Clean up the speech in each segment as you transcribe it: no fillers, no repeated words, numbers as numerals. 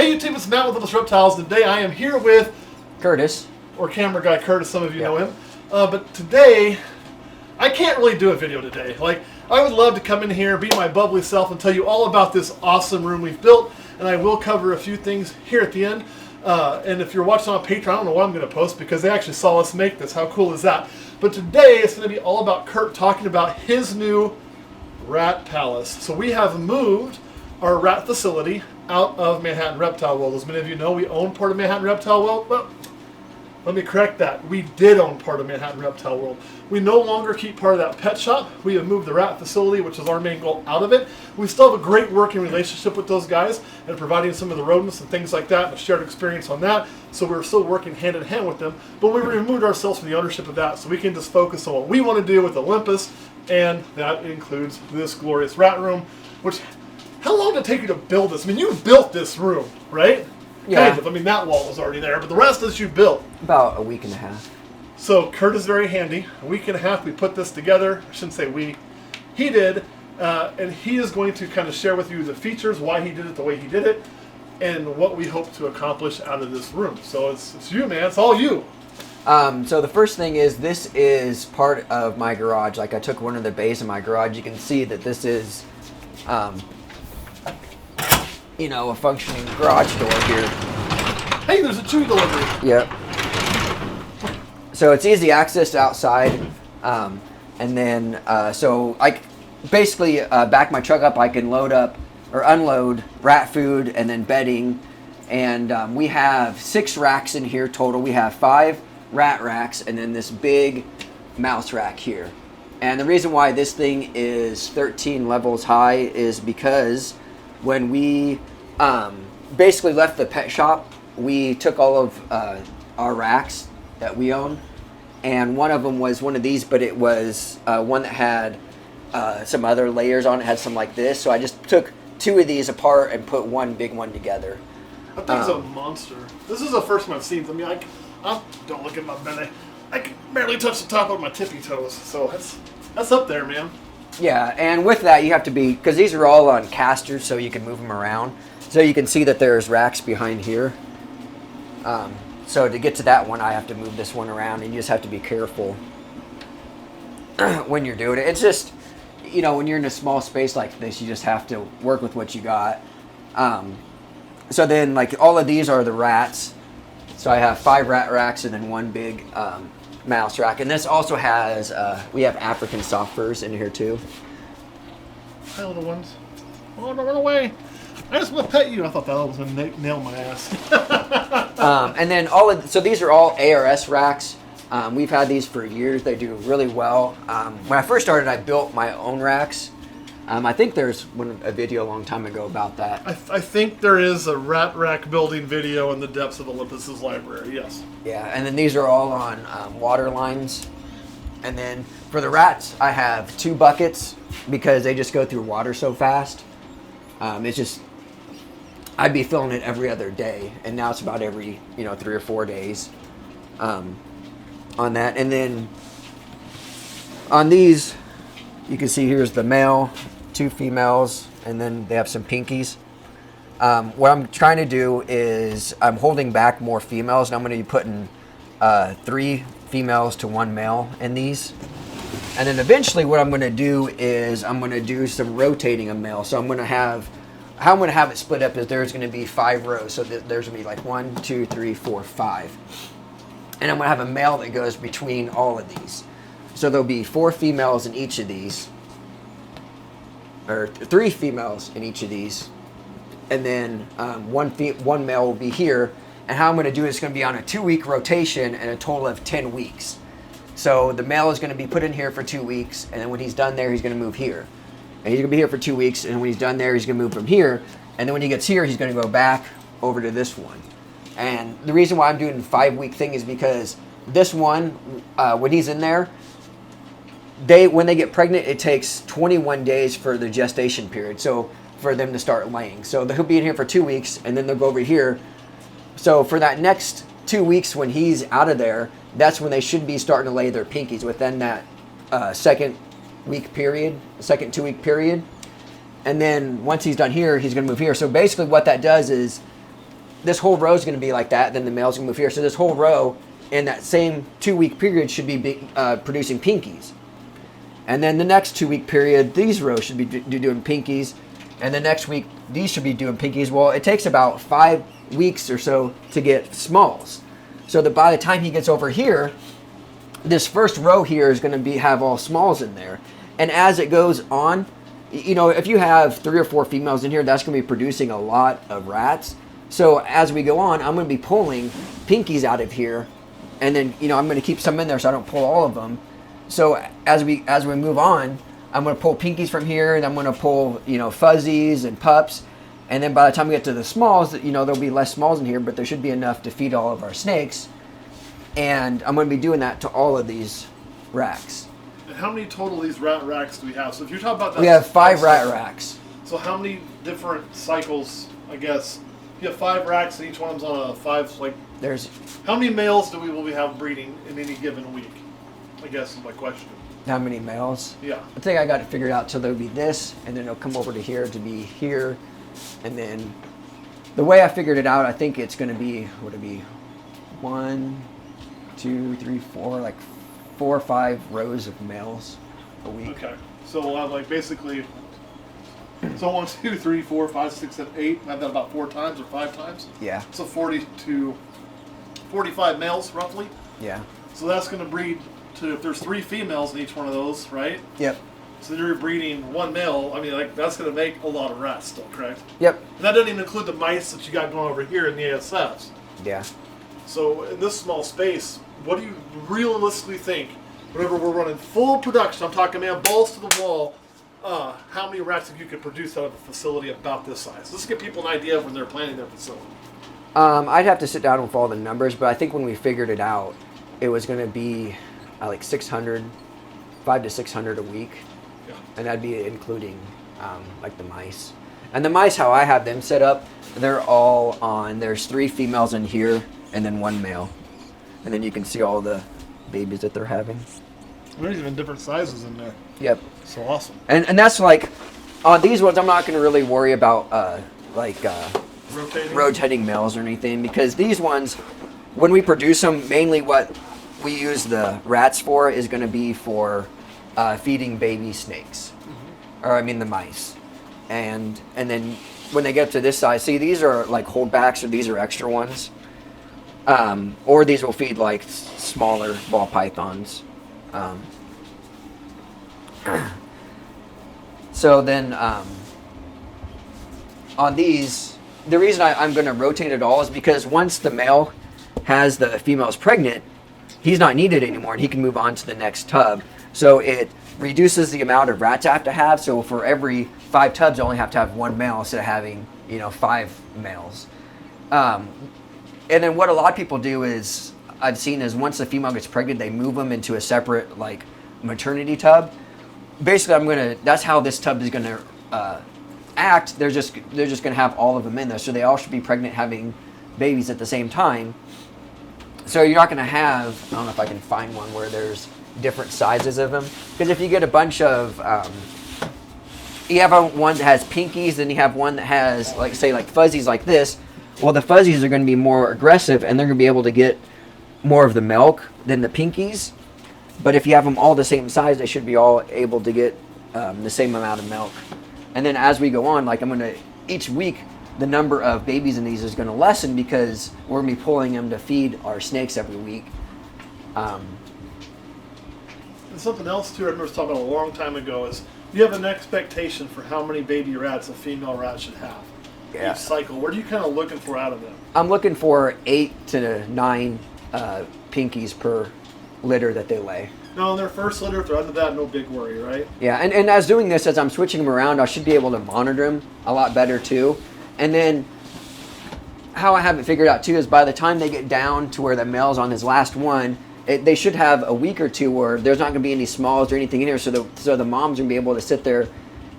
Hey YouTube, it's Matt with Olympus Reptiles. Today I am here with Curtis, or camera guy Curtis, some of you know him. But today, I can't really do a video today. Like, I would love to come in here, be my bubbly self, and tell you all about this awesome room we've built. And I will cover a few things here at the end. And if you're watching on Patreon, I don't know what I'm going to post because they actually saw us make this. How cool is that? But today, it's going to be all about Kurt talking about his new rat palace. So we have moved our rat facility out of Manhattan Reptile World. As many of you know, we own part of Manhattan Reptile World. Well, let me correct that. We did own part of Manhattan Reptile World. We no longer keep part of that pet shop. We have moved the rat facility, which is our main goal, out of it. We still have a great working relationship with those guys and providing some of the rodents and things like that and a shared experience on that. So we're still working hand in hand with them. But we removed ourselves from the ownership of that so we can just focus on what we want to do with Olympus, and that includes this glorious rat room, which... How long did it take you to build this? I mean, you built this room, right? Yeah. Kind of. I mean, that wall was already there, but the rest of this you built. about a week and a half. So Kurt is very handy. A week and a half we put this together. I shouldn't say we. He did. And he is going to kind of share with you the features, why he did it the way he did it, and what we hope to accomplish out of this room. So it's you, man. It's all you. So the first thing is, this is part of my garage. Like, I took one of the bays of my garage. You can see that this is... you know, a functioning garage door here. Hey, there's a chewy delivery. Yep. So it's easy access outside. And then, so I basically back my truck up. I can load up or unload rat food and then bedding. And we have 6 racks in here total. We have 5 rat racks and then this big mouse rack here. And the reason why this thing is 13 levels high is because when we basically left the pet shop, we took all of our racks that we own, and one of them was one of these, but it was one that had some other layers on it, had some like this. So I just took 2 of these apart and put one big one together. That thing's a monster. This is the first one I've seen. I mean, I don't look at my belly. I can barely touch the top of my tippy toes, so that's up there, man. Yeah, and with that you have to be, because these are all on casters so you can move them around. So you can see that there's racks behind here. So to get to that one, I have to move this one around, and you just have to be careful when you're doing it. It's just, you know, when you're in a small space like this, you just have to work with what you got. So then, like, all of these are the rats. So I have 5 rat racks and then 1 big mouse rack. And this also has, we have African soft furs in here too. Hi, little ones. Oh, don't run away. I just want to pet you. I thought that was going to nail my ass. And then so these are all ARS racks. We've had these for years. They do really well. When I first started, I built my own racks. I think there's a video a long time ago about that. I think there is a rat rack building video in the depths of Olympus's library, yes. Yeah, and then these are all on water lines. And then for the rats, I have 2 buckets because they just go through water so fast. It's just, I'd be filling it every other day, and now it's about every, 3 or 4 days on that. And then on these, you can see here's the male, 2 females, and then they have some pinkies. What I'm trying to do is I'm holding back more females, and I'm going to be putting 3 females to 1 male in these. And then eventually what I'm going to do is I'm going to do some rotating of male. So I'm going to have, how I'm going to have it split up is there's going to be 5 rows. So there's going to be like 1, 2, 3, 4, 5. And I'm going to have a male that goes between all of these. So there'll be 4 females in each of these, or 3 females in each of these, and then one male will be here. And how I'm going to do it is going to be on a 2-week rotation and a total of 10 weeks. So the male is going to be put in here for 2 weeks, and then when he's done there, he's going to move here. And he's going to be here for 2 weeks, and when he's done there, he's going to move from here. And then when he gets here, he's going to go back over to this one. And the reason why I'm doing the 5-week thing is because this one, when he's in there, when they get pregnant, it takes 21 days for the gestation period, so for them to start laying. So he'll be in here for 2 weeks, and then they'll go over here. So for that next 2 weeks when he's out of there, that's when they should be starting to lay their pinkies, within that second 2-week period. And then once he's done here, he's going to move here. So basically what that does is this whole row is going to be like that. Then the male's going to move here. So this whole row in that same 2-week period should be producing pinkies. And then the next 2-week period, these rows should be doing pinkies. And the next week, these should be doing pinkies. Well, it takes about 5 weeks or so to get smalls. So that by the time he gets over here, this first row here is going to have all smalls in there. And as it goes on, you know, if you have 3 or 4 females in here, that's going to be producing a lot of rats. So as we go on, I'm going to be pulling pinkies out of here. And then, you know, I'm going to keep some in there so I don't pull all of them. So as we move on, I'm going to pull pinkies from here, and I'm going to pull, you know, fuzzies and pups. And then by the time we get to the smalls, you know, there'll be less smalls in here, but there should be enough to feed all of our snakes. And I'm going to be doing that to all of these racks. And how many total of these rat racks do we have? So if you're talking about that, we have 5 rat racks. So how many different cycles, I guess? You have 5 racks, and each one's on a 5, like... There's... How many males will we have breeding in any given week? I guess is my question. How many males? Yeah. I think I got it figured out till there'll be this, and then it'll come over to here to be here. And then the way I figured it out, I think it's going to be, would it be 1, 2, 3, 4, like 4 or 5 rows of males a week. Okay. So we'll have like basically, so 1, 2, 3, 4, 5, 6, 7, 8. Have that about 4 times or 5 times? Yeah. So 40 to 45 males roughly. Yeah. So that's going to breed to, if there's 3 females in each one of those, right? Yep. So you're breeding 1 male. I mean, like that's going to make a lot of rats still, correct? Yep. And that doesn't even include the mice that you got going over here in the ASFs. Yeah. So in this small space, what do you realistically think, whenever we're running full production, I'm talking, man, balls to the wall, how many rats you could produce out of a facility about this size? Let's give people an idea of when they're planning their facility. I'd have to sit down with all the numbers, but I think when we figured it out, it was going to be like 500 to 600 a week. Yeah. And that'd be including like the mice. And the mice, how I have them set up, they're all on, there's 3 females in here and then 1 male. And then you can see all the babies that they're having. There's even different sizes in there. Yep. So awesome. And that's like, on these ones, I'm not going to really worry about rotating males or anything, because these ones, when we produce them, mainly what we use the rats for is going to be for feeding baby snakes. Mm-hmm. Or I mean the mice. And then when they get up to this size, see, these are like holdbacks, or these are extra ones. Or these will feed like smaller ball pythons. So then on these, the reason I'm going to rotate it all is because once the male has the females pregnant, he's not needed anymore, and he can move on to the next tub. So it reduces the amount of rats I have to have. So for every 5 tubs, I only have to have 1 male instead of having, 5 males. And then what a lot of people do is, I've seen, is once the female gets pregnant, they move them into a separate like maternity tub. Basically, that's how this tub is gonna act. They're just gonna have all of them in there, so they all should be pregnant, having babies at the same time. So you're not gonna have, I don't know if I can find one where there's different sizes of them, because if you get a bunch of, you have one that has pinkies, then you have one that has like fuzzies like this. Well, the fuzzies are going to be more aggressive, and they're going to be able to get more of the milk than the pinkies. But if you have them all the same size, they should be all able to get the same amount of milk. And then as we go on, like each week, the number of babies in these is going to lessen, because we're going to be pulling them to feed our snakes every week. And something else too, I remember talking about a long time ago, is you have an expectation for how many baby rats a female rat should have. Yeah. Each cycle. What are you kind of looking for out of them? I'm looking for 8 to 9 pinkies per litter that they lay. No, in their first litter, if they're under that, no big worry, right? Yeah, and as doing this, as I'm switching them around, I should be able to monitor them a lot better too. And then how I have it figured out too is by the time they get down to where the male's on his last one, they should have a week or two where there's not going to be any smalls or anything in here, so the mom's going to be able to sit there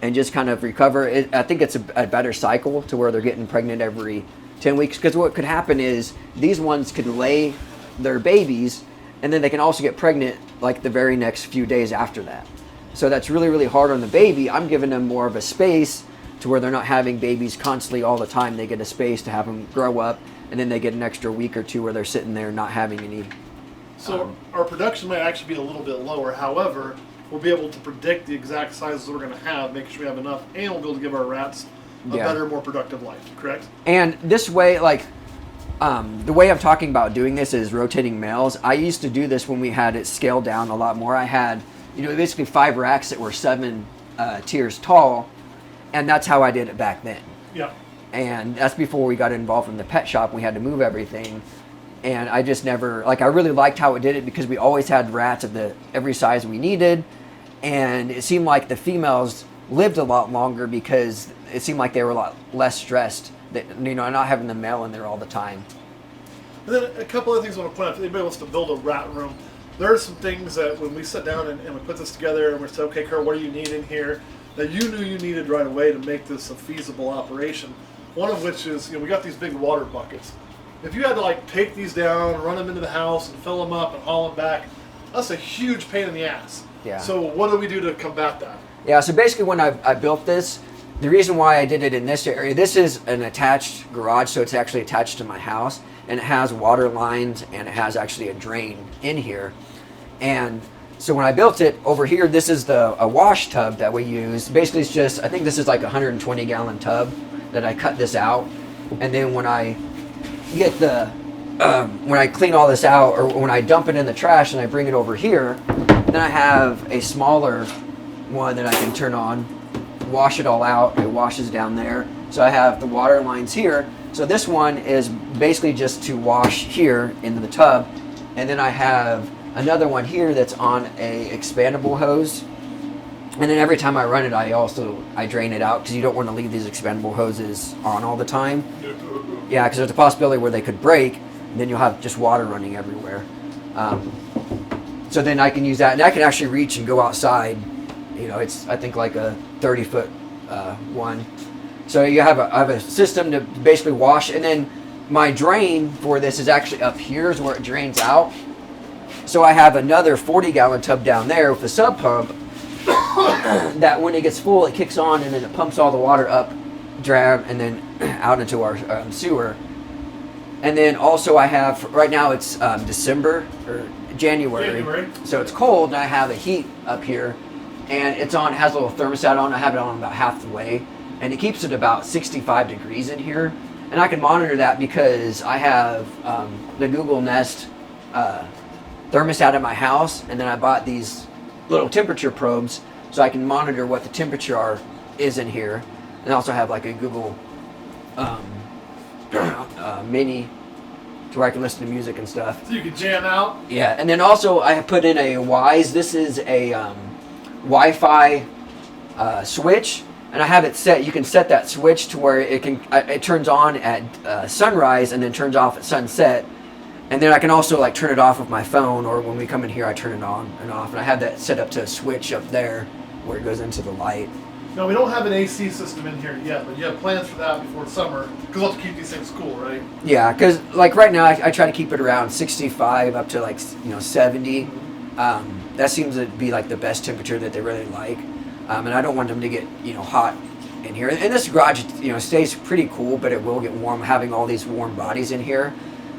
and just kind of recover. I think it's a better cycle to where they're getting pregnant every 10 weeks. Because what could happen is these ones could lay their babies, and then they can also get pregnant like the very next few days after that. So that's really, really hard on the baby. I'm giving them more of a space to where they're not having babies constantly all the time. They get a space to have them grow up, and then they get an extra week or two where they're sitting there not having any. So our production might actually be a little bit lower. However, we'll be able to predict the exact sizes we're going to have, make sure we have enough, and we'll be able to give our rats a better, more productive life. Correct? And this way, like, the way I'm talking about doing this is rotating males. I used to do this when we had it scaled down a lot more. I had, basically 5 racks that were 7 tiers tall, and that's how I did it back then. Yeah. And that's before we got involved in the pet shop. We had to move everything. And I just never, I really liked how it did it because we always had rats of every size we needed. And it seemed like the females lived a lot longer because it seemed like they were a lot less stressed. That, not having the male in there all the time. And then a couple other things I want to point out. If anybody wants to build a rat room, there are some things that when we sit down and we put this together and we say, okay, Carl, what do you need in here? That you knew you needed right away to make this a feasible operation. One of which is, we got these big water buckets. If you had to take these down, run them into the house, and fill them up and haul them back, that's a huge pain in the ass. Yeah. So what do we do to combat that? Yeah. So basically, when I built this, the reason why I did it in this area, this is an attached garage, so it's actually attached to my house, and it has water lines, and it has actually a drain in here. And so when I built it over here, this is a wash tub that we use. Basically, it's just, I think this is like a 120 gallon tub that I cut this out, and then when I get when I clean all this out, or when I dump it in the trash and I bring it over here, then I have a smaller one that I can turn on, wash it all out. It washes down there. So I have the water lines here. So this one is basically just to wash here into the tub, and then I have another one here that's on a expandable hose. And then every time I run it, I drain it out because you don't want to leave these expandable hoses on all the time. Yeah, because there's a possibility where they could break, and then you'll have just water running everywhere. So then I can use that, and I can actually reach and go outside. It's, I think, like a 30-foot one. So I have a system to basically wash, and then my drain for this is actually up here is where it drains out. So I have another 40-gallon tub down there with a sub pump that when it gets full, it kicks on, and then it pumps all the water up, and then out into our sewer. And then also I have, right now it's December or January, so it's cold, and I have a heat up here, and has a little thermostat on. I have it on about half the way, and it keeps it about 65 degrees in here. And I can monitor that because I have the Google Nest thermostat at my house, and then I bought these little temperature probes so I can monitor what the temperature is in here. And I also have like a Google Mini to where I can listen to music and stuff. So you can jam out? Yeah, and then also I have put in a Wise. This is a Wi-Fi switch, and I have it set. You can set that switch to where it turns on at sunrise and then turns off at sunset. And then I can also turn it off with my phone, or when we come in here I turn it on and off. And I have that set up to a switch up there where it goes into the light. No, we don't have an AC system in here yet, but you have plans for that before summer, because we'll have to keep these things cool, right? Yeah, because right now I try to keep it around 65 up to 70. That seems to be the best temperature that they really like, and I don't want them to get hot in here. And this garage stays pretty cool, but it will get warm having all these warm bodies in here.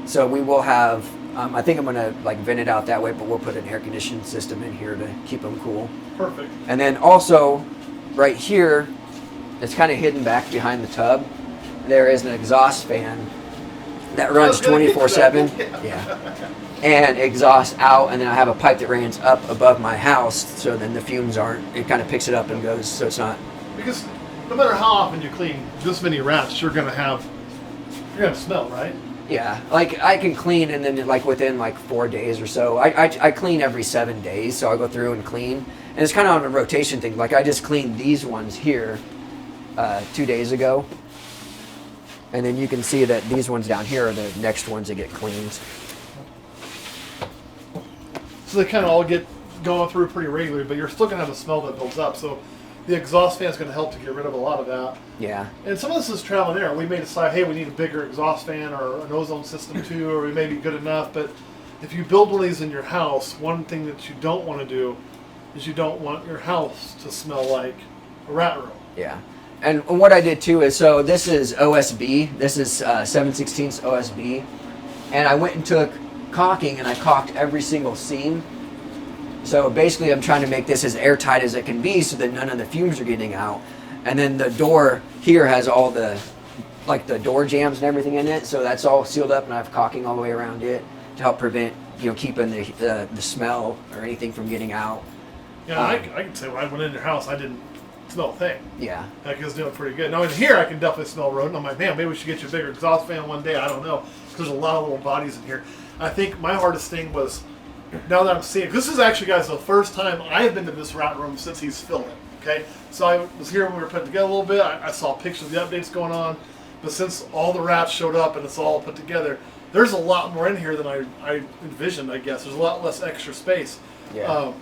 So we will have. I think I'm gonna vent it out that way, but we'll put an air conditioning system in here to keep them cool. Perfect. And then also, right here, it's kind of hidden back behind the tub. There is an exhaust fan that runs 24/7. Yeah. And exhausts out, and then I have a pipe that runs up above my house, so then the fumes aren't. It kind of picks it up and goes, so it's not. Because no matter how often you clean this many rats, you're gonna smell, right? Yeah, I can clean, and then within 4 days or so, I clean every 7 days, so I go through and clean, and it's kind of on a rotation thing. I just cleaned these ones here 2 days ago, and then you can see that these ones down here are the next ones that get cleaned. So they kind of all get going through pretty regularly, but you're still gonna have a smell that builds up. So the exhaust fan is going to help to get rid of a lot of that. Yeah. And some of this is trial and error. We may decide, hey, we need a bigger exhaust fan or an ozone system too, or we may be good enough. But if you build one of these in your house, one thing that you don't want to do is you don't want your house to smell like a rat room. Yeah. And what I did too is, so this is OSB. This is 7/16 OSB. And I went and took caulking and I caulked every single seam. So basically I'm trying to make this as airtight as it can be so that none of the fumes are getting out. And then the door here has all the, like the door jambs and everything in it. So that's all sealed up and I have caulking all the way around it to help prevent, keeping the smell or anything from getting out. Yeah, I can say when I went in your house, I didn't smell a thing. Yeah. Like, it was doing pretty good. Now in here, I can definitely smell rodent. I'm like, man, maybe we should get you a bigger exhaust fan one day. I don't know. Because there's a lot of little bodies in here. I think my hardest thing was, now that I'm seeing, this is actually, guys, the first time I've been to this rat room since he's filled it. Okay? So I was here when we were putting together a little bit. I saw pictures of the updates going on. But since all the rats showed up and it's all put together, there's a lot more in here than I envisioned, I guess. There's a lot less extra space. Yeah.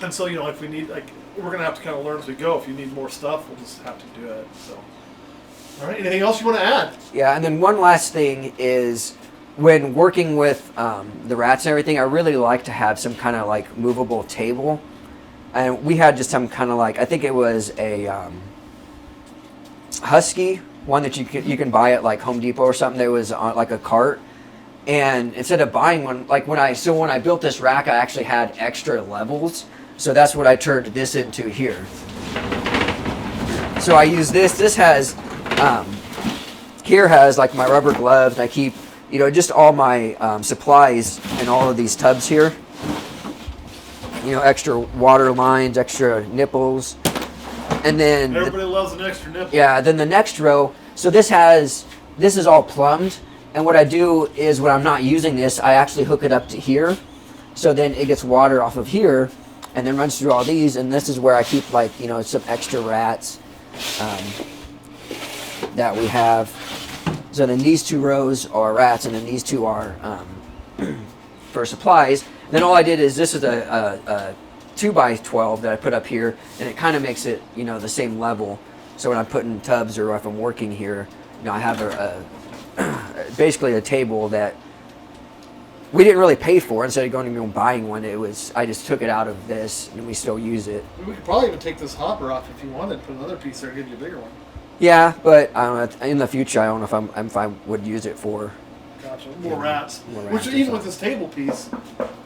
And so, if we need, like, we're going to have to kind of learn as we go. If you need more stuff, we'll just have to do it. So, all right. Anything else you want to add? Yeah, and then one last thing is when working with the rats and everything, I really like to have some kind of like movable table. And we had just some kind of like, I think it was a Husky, one that you can buy at like Home Depot or something. That was on like a cart. And instead of buying one, like when I built this rack, I actually had extra levels. So that's what I turned this into here. So I use this. This has, here has like my rubber gloves. And I keep, just all my supplies in all of these tubs here. Extra water lines, extra nipples. And then everybody loves an extra nipple. Yeah, then the next row, so this is all plumbed. And what I do is when I'm not using this, I actually hook it up to here. So then it gets water off of here and then runs through all these. And this is where I keep like, some extra rats that we have. So then these two rows are rats and then these two are for supplies. Then all I did is this is a 2x12 that I put up here and it kind of makes it, the same level. So when I'm putting tubs or if I'm working here, I have basically a table that we didn't really pay for. Instead of going and buying one, I just took it out of this and we still use it. We could probably even take this hopper off if you wanted, put another piece there and give you a bigger one. Yeah, but I don't know, in the future, I don't know if I would use it for. Gotcha. More rats. Which even with this table piece,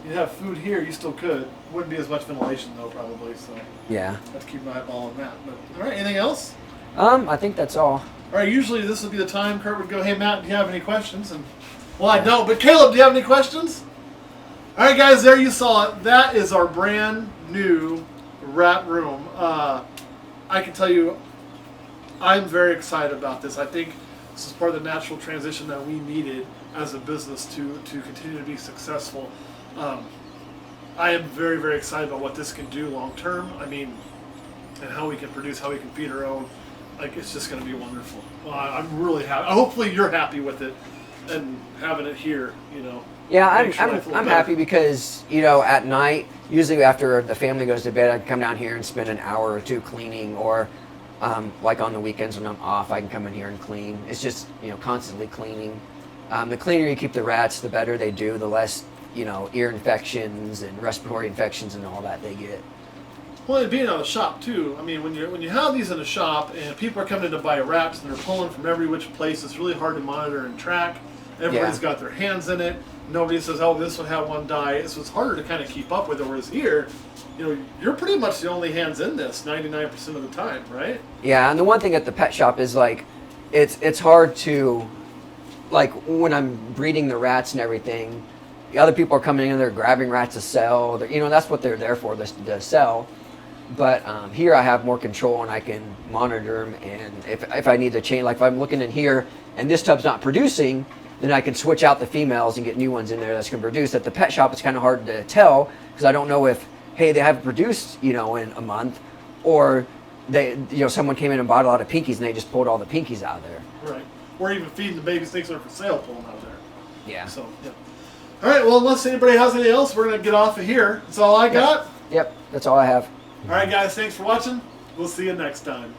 you have food here, you still could. Wouldn't be as much ventilation though, probably. So yeah, have to keep an eyeball on that. But all right, anything else? I think that's all. All right, usually this would be the time Kurt would go, hey, Matt, do you have any questions? And well, I don't, but Caleb, do you have any questions? All right, guys, there you saw it. That is our brand new rat room. I can tell you, I'm very excited about this. I think this is part of the natural transition that we needed as a business to continue to be successful. I am very, very excited about what this can do long term. I mean, and how we can produce, how we can feed our own. Like, it's just going to be wonderful. I'm really happy. Hopefully you're happy with it and having it here, Yeah, I'm happy because, at night, usually after the family goes to bed, I can come down here and spend an hour or two cleaning, or like on the weekends when I'm off, I can come in here and clean. It's just, constantly cleaning. The cleaner you keep the rats, the better they do, the less, ear infections and respiratory infections and all that they get. Well, and being out of the shop too. I mean, when you have these in a shop and people are coming in to buy rats and they're pulling from every which place, it's really hard to monitor and track. Everybody's got their hands in it. Nobody says, "Oh, this one had one die." So it's harder to kind of keep up with it. Whereas here, you're pretty much the only hands in this 99% of the time, right? Yeah, and the one thing at the pet shop is like, it's hard to, like when I'm breeding the rats and everything, the other people are coming in, they're grabbing rats to sell. That's what they're there for, to sell. But here I have more control and I can monitor them. And if I need to change, like if I'm looking in here and this tub's not producing, then I can switch out the females and get new ones in there that's going to produce. At the pet shop, it's kind of hard to tell because I don't know if, hey, they haven't produced, in a month, or they, someone came in and bought a lot of pinkies and they just pulled all the pinkies out of there. Right. Or even feeding the baby snakes that are for sale, pull them out of there. Yeah. So, yeah. All right. Well, unless anybody has anything else, we're going to get off of here. That's all I got. Yep. That's all I have. All right, guys. Thanks for watching. We'll see you next time.